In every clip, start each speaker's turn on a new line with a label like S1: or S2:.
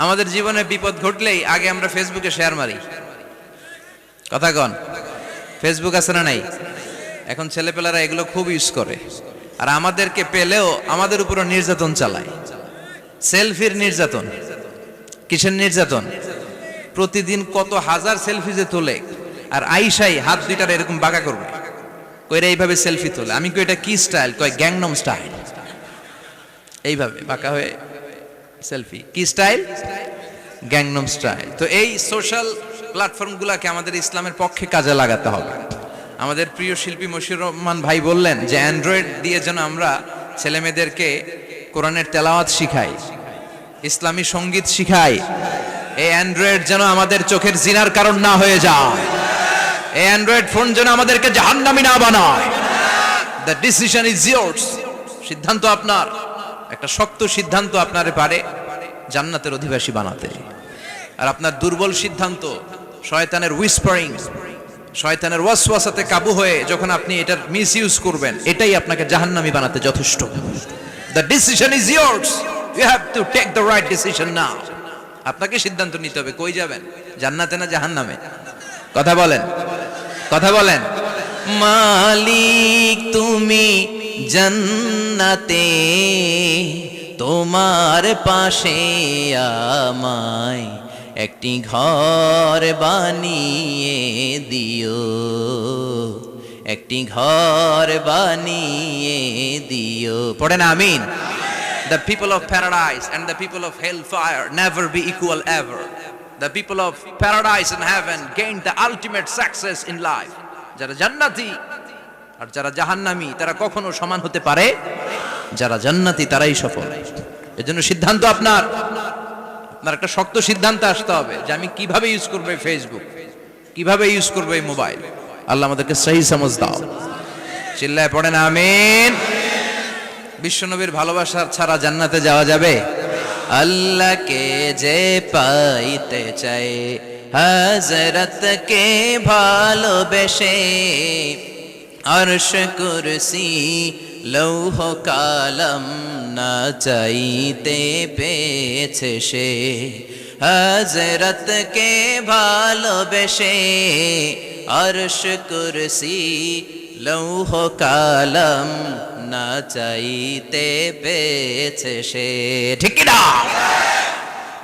S1: আমাদের জীবনে বিপদ ঘটলেই আগে আমরা ফেসবুকে শেয়ার মারি। কথা কন, ফেসবুক আছে না নাই? এখন ছেলেপেলারা এগুলো খুব ইউজ করে, আর আমাদেরকে পেলেও আমাদের উপরও নির্যাতন চালায়। সেলফির নির্যাতন। কিসের নির্যাতন? প্রতিদিন কত হাজার সেলফি যে তোলে, আর আইসাই হাত দুইটার এরকম বাঁকা করবে, কইরা এইভাবে সেলফি তোলে। আমি কই এটা কি স্টাইল? কয় গ্যাংনম স্টাইল। এইভাবে বাঁকা হয়ে সেলফি। কি স্টাইল? Gangnam style. তো এই সোশ্যাল প্ল্যাটফর্মগুলোকে আমাদের ইসলামের পক্ষে কাজে লাগাতে হবে। আমাদের প্রিয় শিল্পী মশিউর রহমান ভাই বললেন যে অ্যান্ড্রয়েড দিয়ে যেন আমরা ছেলেমেয়েদেরকে কোরআনের তেলাওয়াত শিখাই, ইসলামী সঙ্গীত শিখাই। এই অ্যান্ড্রয়েড যেন আমাদের চোখের জিনার কারণ না হয়ে যায়। এই অ্যান্ড্রয়েড ফোন যেন আমাদেরকে জাহান্নামী না বানায়। The decision is years. সিদ্ধান্ত আপনার। একটা শক্ত সিদ্ধান্ত আপনারে পারে জান্নাতের অধিবাসী বানাতে। আর আপনার দুর্বল সিদ্ধান্ত, শয়তানের হুইসপারিং, শয়তানের ওয়াসওয়াসাতে কাবু হয়ে যখন আপনি এটার মিসইউজ করবেন, এটাই আপনাকে জাহান্নামী বানাতে যথেষ্ট। The decision is yours. You have to take the right decision now. আপনাকে সিদ্ধান্ত নিতে হবে, কই যাবেন, জান্নাতে না জাহান্নামে? কথা বলেন, কথা বলেন। মালিক তুমি জান্নাতে, তোমার পাশে আমায় একটি ঘর বানিয়ে দিও, একটি ঘর বানিয়ে দিও। পড়েন আমিন। The people of paradise and the people of hellfire never be equal ever. The people of paradise and heaven gain the ultimate success in life. যারা জান্নাতি আর যারা জাহান্নামী তারা কখনো সমান হতে পারে? যারা জান্নাতি তারাই সফল। এজন্য সিদ্ধান্ত আপনার। আপনার একটা শক্ত সিদ্ধান্ত আসতে হবে যে আমি কিভাবে ইউজ করব এই ফেসবুক, কিভাবে ইউজ করব এই মোবাইল। আল্লাহ আমাদেরকে সহি সমঝ দাও। চিল্লায় পড়েন আমিন। বিশ্বনবীর ভালোবাসা ছাড়া জান্নাতে যাওয়া যাবে? আল্লাহকে যে পাইতে চাই, হযরতকে ভালোবেসে, আরশ কুরসি লৌহ কালাম না চাইতে পেয়েছে সে। হযরতকে ভালোবেসে, আরশ কুরসি লৌহ কালাম না চাইতে পেয়েছে সে। ঠিক না?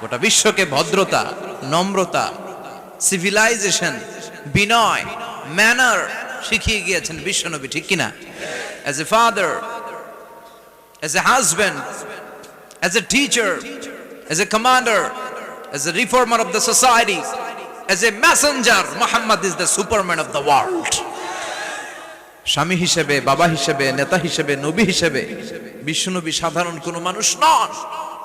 S1: গোটা বিশ্বকে ভদ্রতা, নম্রতা, সিভিলাইজেশন, বিনয়, ম্যানার শিখিয়ে গিয়েছেন বিশ্বনবী। ঠিক কিনা? As a father, as a husband, as a teacher, as a commander, as a reformer of the society, as a messenger, Muhammad is the superman of the world. স্বামী হিসেবে, বাবা হিসেবে, নেতা হিসেবে, নবী হিসেবে বিশ্বনবী সাধারণ কোনো মানুষ নন।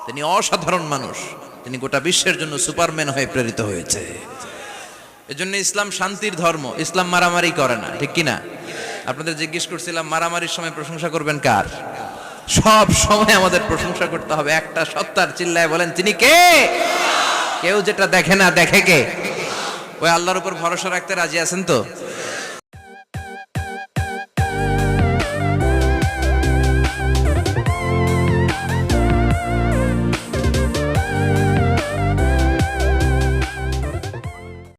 S1: তিনি অসাধারণ মানুষ। তিনি গোটা বিশ্বের জন্য সুপারম্যান হয়ে প্রেরিত হয়েছে। এজন্য ইসলাম শান্তির ধর্ম। ইসলাম মারামারি করে না। ঠিক কিনা? আপনাদের জিজ্ঞেস করছিলাম মারামারির সময় প্রশংসা করবেন কার? সব সময় আমাদের প্রশংসা করতে হবে একটা সত্তার। চিল্লায় বলেন তিনি কে? কেউ যেটা দেখে না, দেখে কে? ওই আল্লাহর উপর ভরসা রাখতে রাজি আছেন তো?